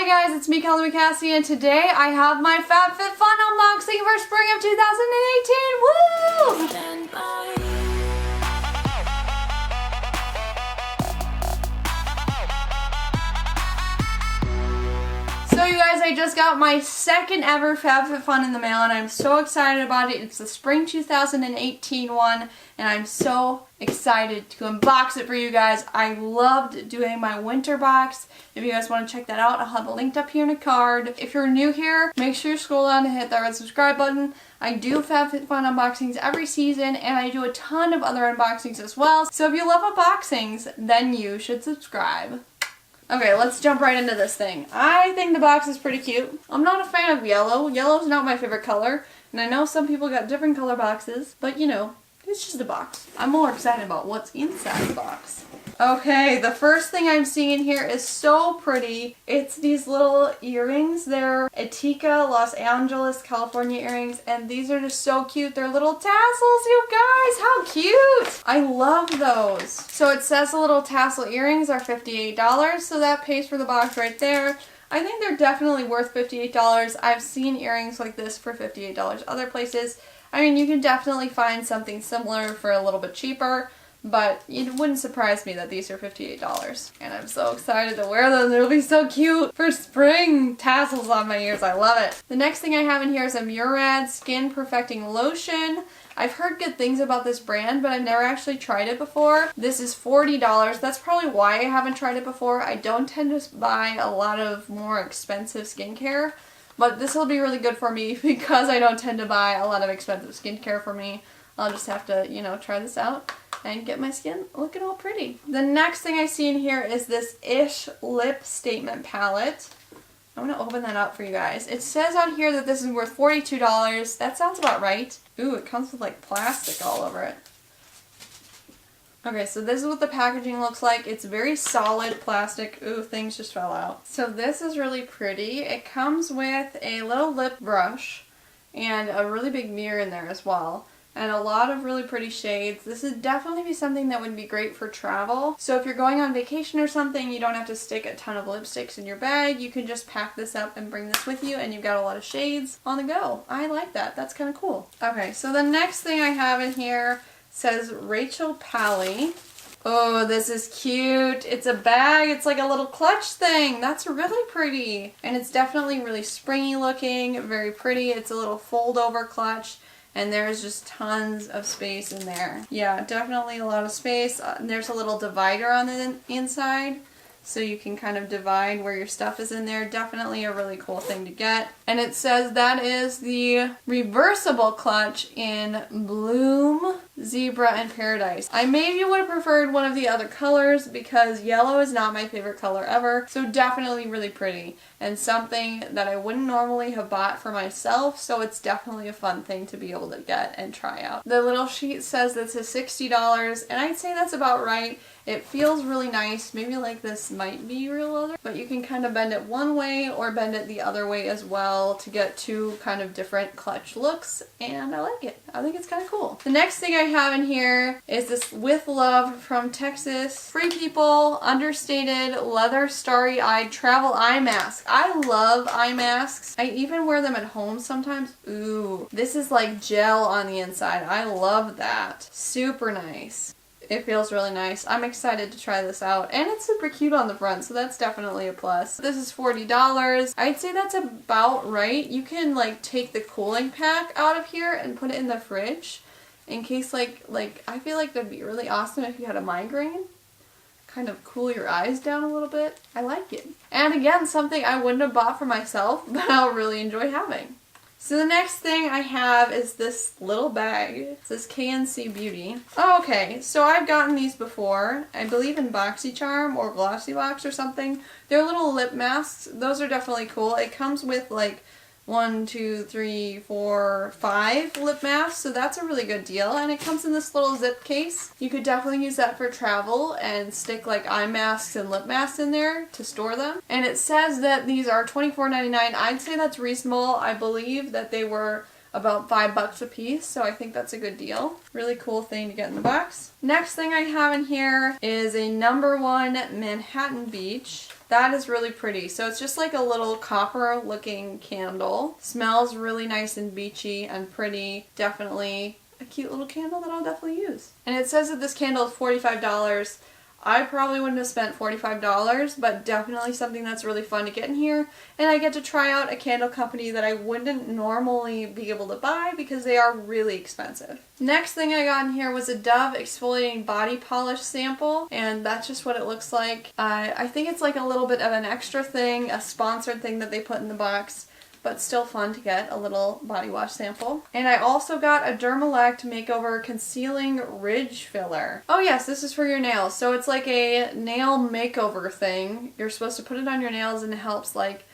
Hi guys, it's me, ColorMeCassie, and today I have my Fabfitfun unboxing for spring of 2018. Woo! So you guys, I just got my second ever Fabfitfun in the mail and I'm so excited about it. It's the spring 2018 one and I'm so excited to unbox it for you guys. I loved doing my winter box. If you guys want to check that out, I'll have it linked up here in a card. If you're new here, make sure you scroll down and hit that red subscribe button. I do Fabfitfun unboxings every season and I do a ton of other unboxings as well. So if you love unboxings, then you should subscribe. Okay, let's jump right into this thing. I think the box is pretty cute. I'm not a fan of yellow. Yellow's not my favorite color. And I know some people got different color boxes, but you know, it's just a box. I'm more excited about what's inside the box. Okay, the first thing I'm seeing in here is so pretty. It's these little earrings. They're Etika, Los Angeles, California earrings, and these are just so cute. They're little tassels, you guys. How cute! I love those. So it says the little tassel earrings are $58, so that pays for the box right there. I think they're definitely worth $58. I've seen earrings like this for $58 other places. I mean, you can definitely find something similar for a little bit cheaper, but it wouldn't surprise me that these are $58. And I'm so excited to wear them. They'll be so cute for spring. Tassels on my ears. I love it. The next thing I have in here is a Murad Skin Perfecting Lotion. I've heard good things about this brand, but I've never actually tried it before. This is $40. That's probably why I haven't tried it before. I don't tend to buy a lot of more expensive skincare, but this will be really good for me because I don't tend to buy a lot of expensive skincare for me. I'll just have to, you know, try this out and get my skin looking all pretty. The next thing I see in here is this Ish Lip Statement Palette. I'm going to open that up for you guys. It says on here that this is worth $42. That sounds about right. Ooh, it comes with like plastic all over it. Okay, so this is what the packaging looks like. It's very solid plastic. Ooh, things just fell out. So this is really pretty. It comes with a little lip brush and a really big mirror in there as well. And a lot of really pretty shades. This would definitely be something that would be great for travel. So if you're going on vacation or something, you don't have to stick a ton of lipsticks in your bag. You can just pack this up and bring this with you and you've got a lot of shades on the go. I like that. That's kind of cool. Okay, so the next thing I have in here says Rachel Pally. Oh, this is cute. It's a bag. It's like a little clutch thing. That's really pretty. And it's definitely really springy looking, very pretty. It's a little fold over clutch. And there's just tons of space in there. Yeah, definitely a lot of space. There's a little divider on the inside, so you can kind of divide where your stuff is in there. Definitely a really cool thing to get. And it says that is the Reversible Clutch in Bloom, Zebra, and Paradise. I maybe would have preferred one of the other colors because yellow is not my favorite color ever. So definitely really pretty and something that I wouldn't normally have bought for myself. So it's definitely a fun thing to be able to get and try out. The little sheet says this is $60 and I'd say that's about right. It feels really nice. Maybe like this might be real leather, but you can kind of bend it one way or bend it the other way as well to get two kind of different clutch looks, and I like it. I think it's kind of cool. The next thing I have in here is this With Love from Texas Free People Understated Leather Starry-Eyed Travel Eye Mask. I love eye masks. I even wear them at home sometimes. Ooh, this is like gel on the inside. I love that. Super nice. It feels really nice. I'm excited to try this out. And it's super cute on the front, so that's definitely a plus. This is $40. I'd say that's about right. You can like take the cooling pack out of here and put it in the fridge in case like I feel like that'd be really awesome if you had a migraine. Kind of cool your eyes down a little bit. I like it. And again, something I wouldn't have bought for myself, but I'll really enjoy having. So the next thing I have is this little bag. It says KNC Beauty. Oh, okay, so I've gotten these before. I believe in BoxyCharm or Glossybox or something. They're little lip masks. Those are definitely cool. It comes with like 1, 2, 3, 4, 5 lip masks, so that's a really good deal. And it comes in this little zip case. You could definitely use that for travel and stick like eye masks and lip masks in there to store them. And it says that these are $24.99. I'd say that's reasonable. I believe that they were about $5 a piece, so I think that's a good deal. Really cool thing to get in the box. Next thing I have in here is a No. 1 Manhattan Beach. That is really pretty. So it's just like a little copper looking candle. Smells really nice and beachy and pretty. Definitely a cute little candle that I'll definitely use. And it says that this candle is $45. I probably wouldn't have spent $45, but definitely something that's really fun to get in here. And I get to try out a candle company that I wouldn't normally be able to buy because they are really expensive. Next thing I got in here was a Dove Exfoliating Body Polish sample, and that's just what it looks like. I think it's like a little bit of an extra thing, a sponsored thing that they put in the box, but still fun to get a little body wash sample. And I also got a Dermelect Makeover Concealing Ridge Filler. Oh yes, this is for your nails. So it's like a nail makeover thing. You're supposed to put it on your nails and it helps like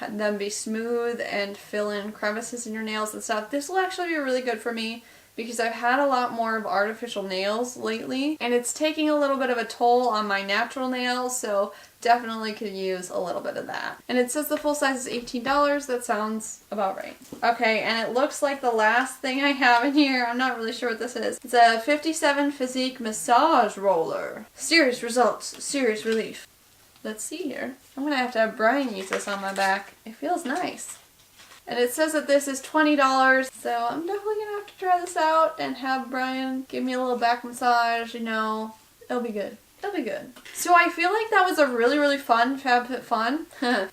them be smooth and fill in crevices in your nails and stuff. This will actually be really good for me because I've had a lot more of artificial nails lately and it's taking a little bit of a toll on my natural nails, so definitely could use a little bit of that. And it says the full size is $18. That sounds about right. Okay, and it looks like the last thing I have in here, I'm not really sure what this is. It's a 57 Physique Massage Roller. Serious results, serious relief. Let's see here. I'm gonna have to have Brian use this on my back. It feels nice. And it says that this is $20, so I'm definitely gonna have to try this out and have Brian give me a little back massage, you know. It'll be good. It'll be good. So I feel like that was a really, really fun Fabfitfun.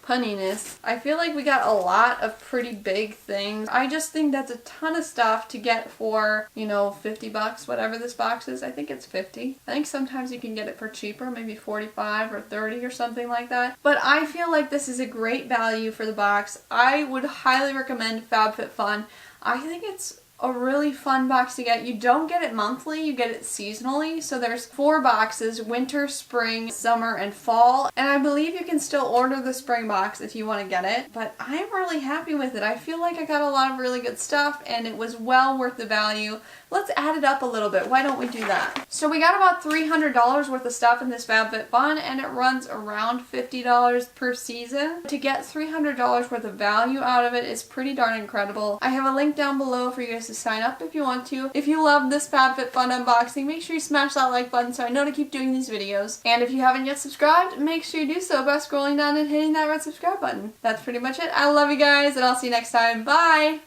Punniness. I feel like we got a lot of pretty big things. I just think that's a ton of stuff to get for, you know, 50 bucks, whatever this box is. I think it's 50. I think sometimes you can get it for cheaper, maybe 45 or 30 or something like that. But I feel like this is a great value for the box. I would highly recommend Fabfitfun. I think it's a really fun box to get. You don't get it monthly, you get it seasonally. So there's 4 boxes, winter, spring, summer, and fall. And I believe you can still order the spring box if you want to get it. But I'm really happy with it. I feel like I got a lot of really good stuff and it was well worth the value. Let's add it up a little bit. Why don't we do that? So we got about $300 worth of stuff in this Fabfitfun and it runs around $50 per season. To get $300 worth of value out of it is pretty darn incredible. I have a link down below for you guys to sign up if you want to. If you love this Fabfitfun unboxing, make sure you smash that like button so I know to keep doing these videos. And if you haven't yet subscribed, make sure you do so by scrolling down and hitting that red subscribe button. That's pretty much it. I love you guys and I'll see you next time. Bye!